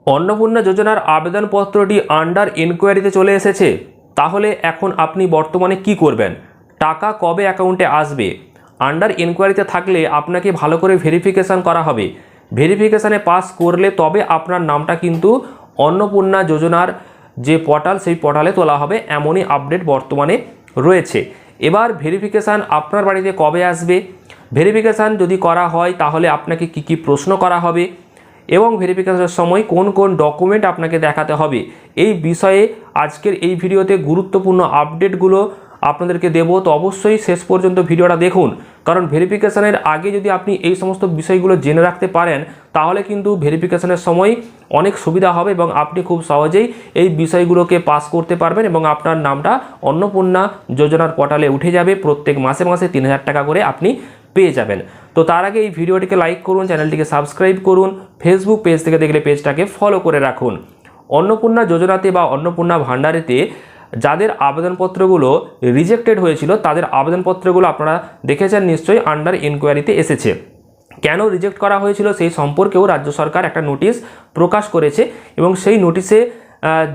অন্নপূর্ণা যোজনার আবেদনপত্রটি আন্ডার এনকোয়ারিতে চলে এসেছে। তাহলে এখন আপনি বর্তমানে কি করবেন? টাকা কবে অ্যাকাউন্টে আসবে? আন্ডার এনকোয়ারিতে থাকলে আপনাকে ভালো করে ভেরিফিকেশান করা হবে। ভেরিফিকেশানে পাস করলে তবে আপনার নামটা কিন্তু অন্নপূর্ণা যোজনার যে পোর্টাল সেই পোর্টালে তোলা হবে, এমনই আপডেট বর্তমানে রয়েছে। এবার ভেরিফিকেশান আপনার বাড়িতে কবে আসবে, ভেরিফিকেশান যদি করা হয় তাহলে আপনাকে কি কি প্রশ্ন করা হবে এবং ভেরিফিকেশনের সময় কোন কোন ডকুমেন্ট আপনাকে দেখাতে হবে, এই বিষয়ে আজকের এই ভিডিওতে গুরুত্বপূর্ণ আপডেটগুলো আপনাদেরকে দেব। তো অবশ্যই শেষ পর্যন্ত ভিডিওটা দেখুন, কারণ ভেরিফিকেশনের আগে যদি আপনি এই সমস্ত বিষয়গুলো জেনে রাখতে পারেন তাহলে কিন্তু ভেরিফিকেশনের সময় অনেক সুবিধা হবে এবং আপনি খুব সহজেই এই বিষয়গুলোকে পাস করতে পারবেন এবং আপনার নামটা অন্নপূর্ণা যোজনার পোর্টালে উঠে যাবে। প্রত্যেক মাসে মাসে 3000 টাকা করে আপনি পেয়ে যাবেন। তো তার আগে এই ভিডিওটিকে লাইক করুন, চ্যানেলটিকে সাবস্ক্রাইব করুন, ফেসবুক পেজ থেকে দেখলে পেজটাকে ফলো করে রাখুন। অন্নপূর্ণা যোজনাতে বা অন্নপূর্ণা ভাণ্ডারেতে যাদের আবেদনপত্রগুলো রিজেক্টেড হয়েছিল তাদের আবেদনপত্রগুলো আপনারা দেখেছেন নিশ্চয়ই আন্ডার এনকোয়ারিতে এসেছে। কেন রিজেক্ট করা হয়েছিল সেই সম্পর্কেও রাজ্য সরকার একটা নোটিশ প্রকাশ করেছে এবং সেই নোটিশে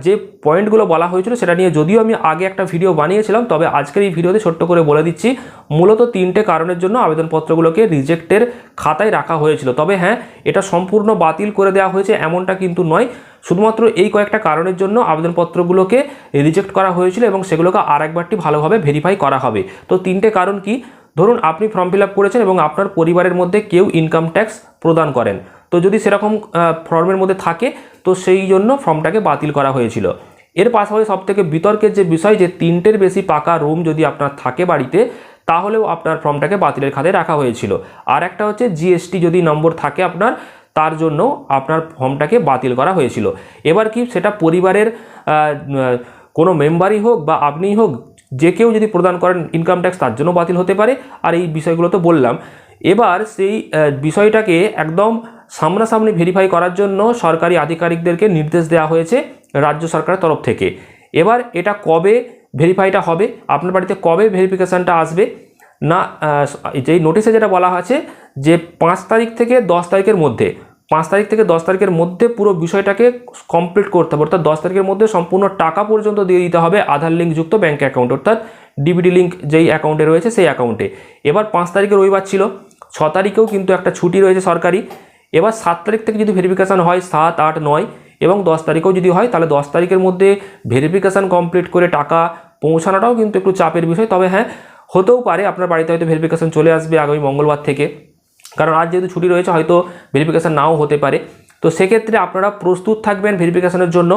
যে পয়েন্টগুলো বলা হয়েছিল সেটা নিয়ে যদিও আমি আগে একটা ভিডিও বানিয়েছিলাম, তবে আজকের এই ভিডিওতে ছোট্ট করে বলে দিচ্ছি। মূলত 3টে কারণের জন্য আবেদনপত্রগুলোকে রিজেক্টের খাতায় রাখা হয়েছিল। তবে হ্যাঁ, এটা সম্পূর্ণ বাতিল করে দেওয়া হয়েছে এমনটা কিন্তু নয়, শুধুমাত্র এই কয়েকটা কারণের জন্য আবেদনপত্রগুলোকে রিজেক্ট করা হয়েছিল এবং সেগুলোকে আরেকবারটি ভালোভাবে ভেরিফাই করা হবে। তো 3টে কারণ কি? ধরুন আপনি ফর্ম ফিল আপ করেছেন এবং আপনার পরিবারের মধ্যে কেউ ইনকাম ট্যাক্স প্রদান করেন, তো যদি সেরকম ফর্মের মধ্যে থাকে তো সেই জন্য ফর্মটাকে বাতিল করা হয়েছিল। এর পাশাপাশি সবথেকে বিতর্কের যে বিষয়, যে 3টের বেশি পাকা রুম যদি আপনার থাকে বাড়িতে তাহলেও আপনার ফর্মটাকে বাতিলের খাতায় রাখা হয়েছিল। আর একটা হচ্ছে জিএসটি যদি নম্বর থাকে আপনার, তার জন্য আপনার ফর্মটাকে বাতিল করা হয়েছিল। এবার কি সেটা পরিবারের কোনো মেম্বারই হোক বা আপনিই হোক, যে কেউ যদি প্রদান করেন ইনকাম ট্যাক্স তার জন্য বাতিল হতে পারে। আর এই বিষয়গুলো তো বললাম। এবার সেই বিষয়টাকে একদম সামনাসামনি ভেরিফাই করার জন্য সরকারি আধিকারিকদেরকে নির্দেশ দেওয়া হয়েছে রাজ্য সরকারের তরফ থেকে। এবার এটা কবে ভেরিফাইটা হবে, আপনার বাড়িতে কবে ভেরিফিকেশানটা আসবে না, যেই নোটিশে যেটা বলা আছে যে 5 তারিখ থেকে 10 তারিখের মধ্যে, 5 তারিখ থেকে 10 তারিখের মধ্যে পুরো বিষয়টাকে কমপ্লিট করতে হবে, অর্থাৎ 10 তারিখের মধ্যে সম্পূর্ণ টাকা পর্যন্ত দিয়ে দিতে হবে আধার লিঙ্কযুক্ত ব্যাঙ্ক অ্যাকাউন্ট, অর্থাৎ ডিবিটি লিঙ্ক যেই অ্যাকাউন্টে রয়েছে সেই অ্যাকাউন্টে। এবার 5 তারিখে রবিবার ছিল, 6 তারিখেও কিন্তু একটা ছুটি রয়েছে সরকারি। এবার 7 তারিখ থেকে যদি ভেরিফিকেশান হয়, 7, 8, 9 এবং 10 তারিখেও যদি হয় তাহলে 10 তারিখের মধ্যে ভেরিফিকেশান কমপ্লিট করে টাকা পৌঁছানোটাও কিন্তু একটু চাপের বিষয়। তবে হ্যাঁ, হতেও পারে আপনার বাড়িতে হয়তো ভেরিফিকেশান চলে আসবে আগামী মঙ্গলবার থেকে, কারণ আজ যেহেতু ছুটি রয়েছে হয়তো ভেরিফিকেশান নাও হতে পারে। তো সেক্ষেত্রে আপনারা প্রস্তুত থাকবেন ভেরিফিকেশানের জন্য।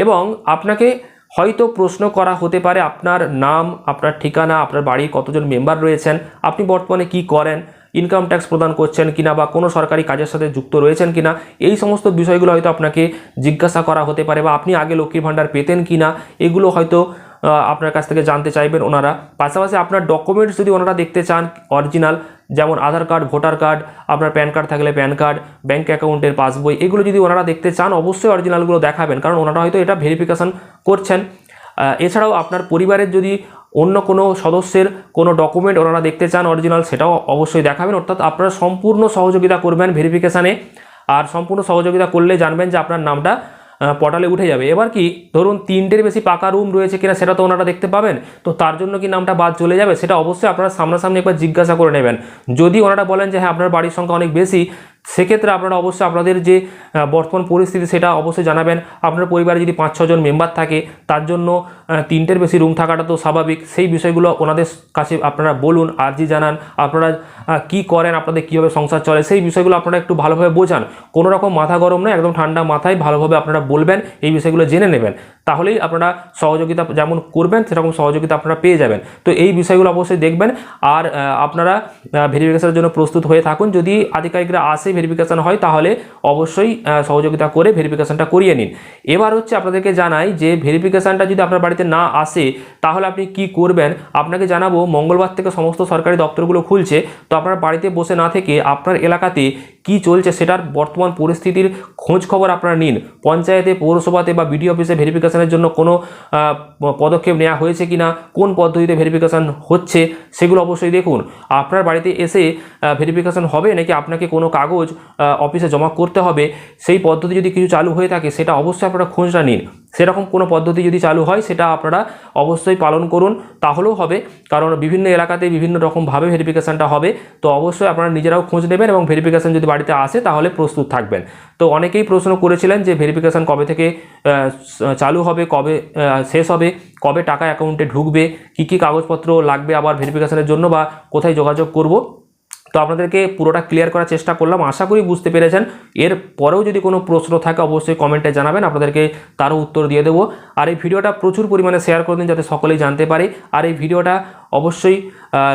এবং আপনাকে হয়তো প্রশ্ন করা হতে পারে আপনার নাম, আপনার ঠিকানা, আপনার বাড়ির কতজন মেম্বার রয়েছেন, আপনি বর্তমানে কি করেন, ইনকাম ট্যাক্স প্রদান করছেন কিনা বা কোনো সরকারি কাজের সাথে যুক্ত রয়েছেন কিনা, এই সমস্ত বিষয়গুলো হয়তো আপনাকে জিজ্ঞাসা করা হতে পারে। বা আপনি আগে লক্ষ্মীর ভাণ্ডার পেতেন কিনা, এগুলো হয়তো আপনার কাছ থেকে জানতে চাইবেন ওনারা। পাশাপাশি আপনার ডকুমেন্টস যদি ওনারা দেখতে চান অরিজিনাল, যেমন আধার কার্ড, ভোটার কার্ড, আপনার প্যান কার্ড থাকলে প্যান কার্ড, ব্যাঙ্ক অ্যাকাউন্টের পাসবই, এগুলো যদি ওনারা দেখতে চান অবশ্যই অরিজিনালগুলো দেখাবেন, কারণ ওনারা হয়তো এটা ভেরিফিকেশান করছেন। এছাড়াও আপনার পরিবারের যদি অন্য কোনো সদস্যের কোনো ডকুমেন্ট ওনারা দেখতে চান অরিজিনাল, সেটাও অবশ্যই দেখাবেন। অর্থাৎ আপনারা সম্পূর্ণ সহযোগিতা করবেন ভেরিফিকেশানে, আর সম্পূর্ণ সহযোগিতা করলে জানবেন যে আপনার নামটা পোর্টালে উঠে যাবে। এবার কি ধরুন 3টের বেশি পাকা রুম রয়েছে কিনা সেটা তো ওনারা দেখতে পাবেন, তো তার জন্য কি নামটা বাদ চলে যাবে সেটা অবশ্যই আপনারা সামনাসামনি একবার জিজ্ঞাসা করে নেবেন। যদি ওনারা বলেন যে হ্যাঁ আপনার বাড়ির সংখ্যা অনেক বেশি, সেক্ষেত্রে আপনারা অবশ্যই আপনাদের যে বর্তমান পরিস্থিতি সেটা অবশ্যই জানাবেন। আপনার পরিবারে যদি 5-6 জন মেম্বার থাকে তার জন্য 3টের বেশি রুম থাকাটা তো স্বাভাবিক, সেই বিষয়গুলো ওনাদের কাছে আপনারা বলুন, আর্জি জানান, আপনারা কি করেন, আপনাদের কীভাবে সংসার চলে, সেই বিষয়গুলো আপনারা একটু ভালোভাবে বোঝান। কোনো রকম মাথা গরম নয়, একদম ঠান্ডা মাথায় ভালোভাবে আপনারা বলবেন, এই বিষয়গুলো জেনে নেবেন, তাহলেই আপনারা সহযোগিতা যেমন করবেন সেরকম সহযোগিতা আপনারা পেয়ে যাবেন। তো এই বিষয়গুলো অবশ্যই দেখবেন। আর আপনারা ভেরিফিকেশনের জন্য প্রস্তুত হয়ে থাকুন। যদি আধিকারিকরা আসে ভেরিফিকেশান হয় তাহলে অবশ্যই সহযোগিতা করে ভেরিফিকেশানটা করিয়ে নিন। এবার হচ্ছে আপনাদেরকে জানাই যে ভেরিফিকেশানটা যদি আপনার বাড়িতে না আসে তাহলে আপনি কি করবেন। আপনাকে জানাবো মঙ্গলবার থেকে সমস্ত সরকারি দপ্তরগুলো খুলছে, তো আপনার বাড়িতে বসে না থেকে আপনার এলাকাতে কি চলছে সেটার বর্তমান পরিস্থিতির খোঁজ খবর আপনারা নিন। পঞ্চায়েতে, পৌরসভাতে বা বিডিও অফিসে ভেরিফিকেশনের জন্য কোনো পদক্ষেপ নেওয়া হয়েছে কিনা, কোন পদ্ধতিতে ভেরিফিকেশন হচ্ছে সেগুলো অবশ্যই দেখুন। আপনার বাড়িতে এসে ভেরিফিকেশন হবে নাকি আপনাকে কোনো কাগজ অফিসে জমা করতে হবে, সেই পদ্ধতি যদি কিছু চালু হয়ে থাকে সেটা অবশ্যই আপনারা খোঁজটা নিন। সেরকম কোনো পদ্ধতি যদি চালু হয় সেটা আপনারা অবশ্যই পালন করুন, তাহলেও হবে। কারণ বিভিন্ন এলাকাতে বিভিন্ন রকমভাবে ভেরিফিকেশানটা হবে, তো অবশ্যই আপনারা নিজেরাও খোঁজ নেবেন এবং ভেরিফিকেশান যদি বাড়িতে আসে তাহলে প্রস্তুত থাকবেন। তো অনেকেই প্রশ্ন করেছিলেন যে ভেরিফিকেশান কবে থেকে চালু হবে, কবে শেষ হবে, কবে টাকা অ্যাকাউন্টে ঢুকবে, কী কী কাগজপত্র লাগবে আবার ভেরিফিকেশানের জন্য, বা কোথায় যোগাযোগ করব। তো আপনাদেরকে পুরোটা ক্লিয়ার করার চেষ্টা করলাম, আশা করি বুঝতে পেরেছেন। এর পরেও যদি কোনো প্রশ্ন থাকে অবশ্যই কমেন্টে জানাবেন, আপনাদেরকে তারও উত্তর দিয়ে দেবো। আর এই ভিডিওটা প্রচুর পরিমাণে শেয়ার করে দিন যাতে সকলেই জানতে পারে। আর এই ভিডিওটা অবশ্যই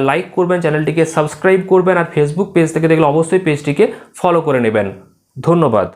লাইক করবেন, চ্যানেলটিকে সাবস্ক্রাইব করবেন, আর ফেসবুক পেজ থেকে দেখলে অবশ্যই পেজটিকে ফলো করে নেবেন। ধন্যবাদ।